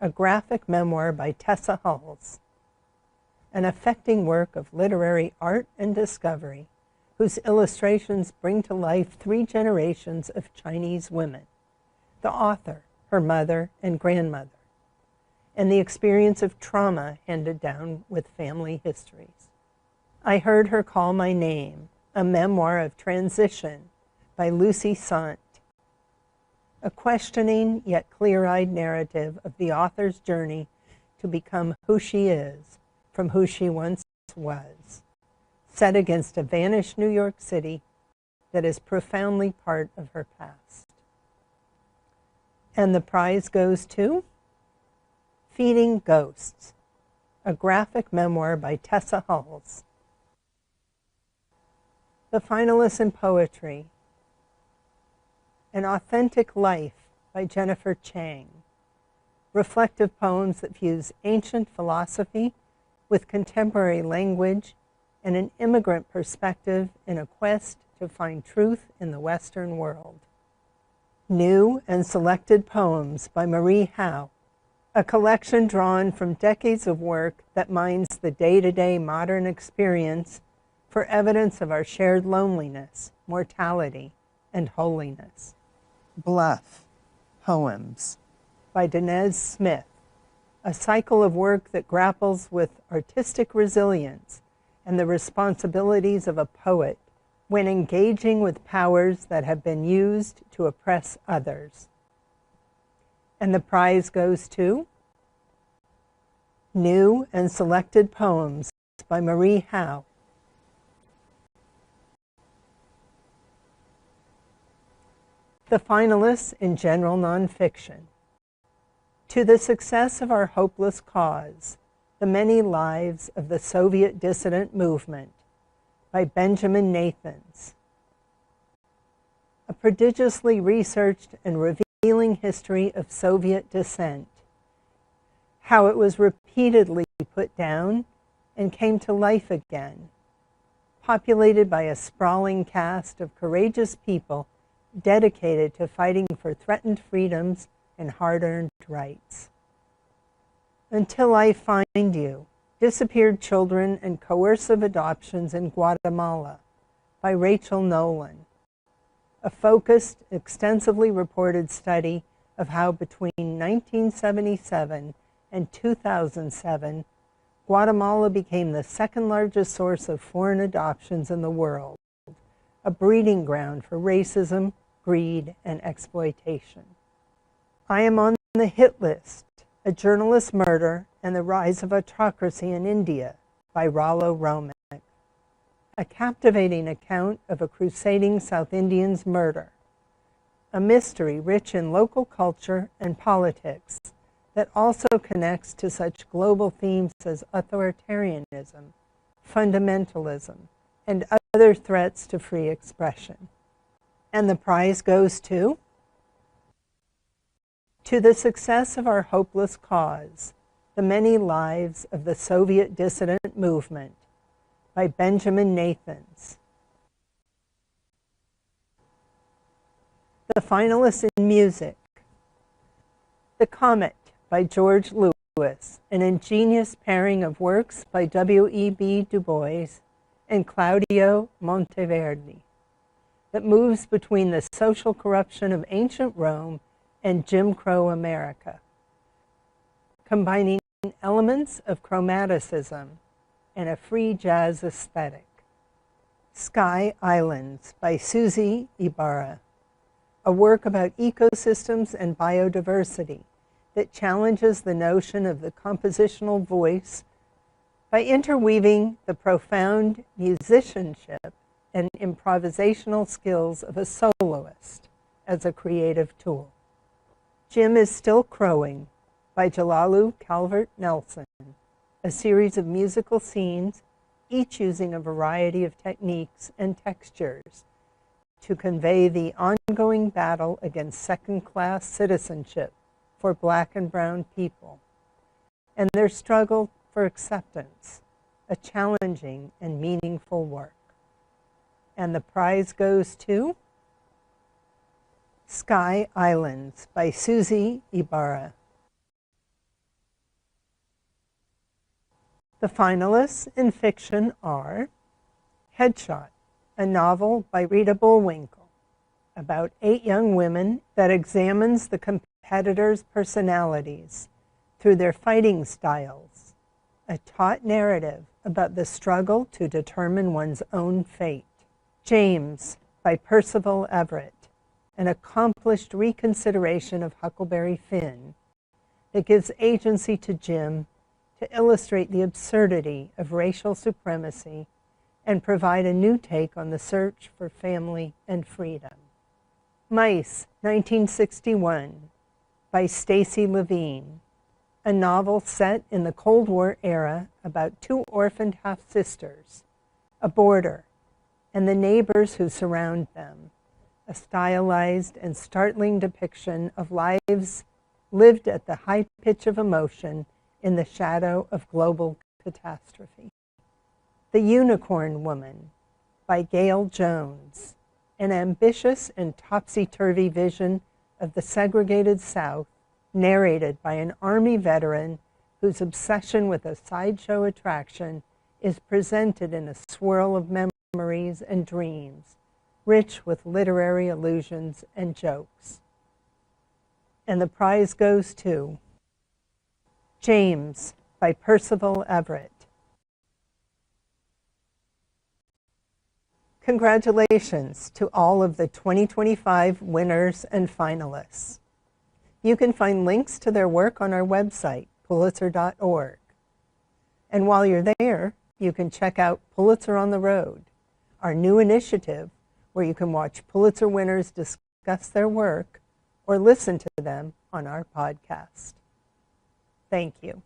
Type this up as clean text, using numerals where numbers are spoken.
a graphic memoir by Tessa Hulse, an affecting work of literary art and discovery whose illustrations bring to life 3 generations of Chinese women, the author, her mother, and grandmother, and the experience of trauma handed down with family histories. I Heard Her Call My Name, a memoir of transition by Lucy Sant, a questioning yet clear-eyed narrative of the author's journey to become who she is from who she once was, set against a vanished New York City that is profoundly part of her past. And the prize goes to Feeding Ghosts, a graphic memoir by Tessa Hulse. The finalists in poetry, An Authentic Life by Jennifer Chang, reflective poems that fuse ancient philosophy with contemporary language and an immigrant perspective in a quest to find truth in the Western world. New and Selected Poems by Marie Howe, a collection drawn from decades of work that mines the day-to-day modern experience for evidence of our shared loneliness, mortality, and holiness. Bluff Poems by Dinez Smith, a cycle of work that grapples with artistic resilience and the responsibilities of a poet when engaging with powers that have been used to oppress others. And the prize goes to New and Selected Poems by Marie Howe. The finalists in general nonfiction. To the Success of Our Hopeless Cause, The Many Lives of the Soviet Dissident Movement by Benjamin Nathans. A prodigiously researched and revealing history of Soviet dissent, how it was repeatedly put down and came to life again, populated by a sprawling cast of courageous people dedicated to fighting for threatened freedoms and hard-earned rights. Until I Find You, Disappeared Children and Coercive Adoptions in Guatemala by Rachel Nolan, a focused, extensively reported study of how between 1977 and 2007, Guatemala became the second largest source of foreign adoptions in the world, a breeding ground for racism, greed, and exploitation. I Am on the Hit List, A Journalist's Murder and the Rise of Autocracy in India by Rollo Romick, a captivating account of a crusading South Indian's murder, a mystery rich in local culture and politics that also connects to such global themes as authoritarianism, fundamentalism, and other threats to free expression. And the prize goes to the Success of Our Hopeless Cause, The Many Lives of the Soviet Dissident Movement by Benjamin Nathans. The finalists in music. The Comet by George Lewis, an ingenious pairing of works by W.E.B. Du Bois and Claudio Monteverdi that moves between the social corruption of ancient Rome and Jim Crow America, combining elements of chromaticism and a free jazz aesthetic. Sky Islands by Susie Ibarra, a work about ecosystems and biodiversity that challenges the notion of the compositional voice by interweaving the profound musicianship and improvisational skills of a soloist as a creative tool. Jim is Still Crowing by Jalalu Calvert Nelson, a series of musical scenes, each using a variety of techniques and textures to convey the ongoing battle against second-class citizenship for Black and brown people, and their struggle for acceptance, a challenging and meaningful work. And the prize goes to Sky Islands by Susie Ibarra. The finalists in fiction are Headshot, a novel by Rita Bullwinkle about 8 young women that examines the competitors' personalities through their fighting styles, a taut narrative about the struggle to determine one's own fate. James by Percival Everett, an accomplished reconsideration of Huckleberry Finn that gives agency to Jim to illustrate the absurdity of racial supremacy and provide a new take on the search for family and freedom. Mice, 1961, by Stacy Levine, a novel set in the Cold War era about 2 orphaned half-sisters, a boarder, and the neighbors who surround them, a stylized and startling depiction of lives lived at the high pitch of emotion in the shadow of global catastrophe. The Unicorn Woman by Gail Jones, an ambitious and topsy-turvy vision of the segregated South, narrated by an Army veteran whose obsession with a sideshow attraction is presented in a swirl of memories and dreams, rich with literary allusions and jokes. And the prize goes to James by Percival Everett. Congratulations to all of the 2025 winners and finalists. You can find links to their work on our website, Pulitzer.org. And while you're there, you can check out Pulitzer on the Road, our new initiative where you can watch Pulitzer winners discuss their work or listen to them on our podcast. Thank you.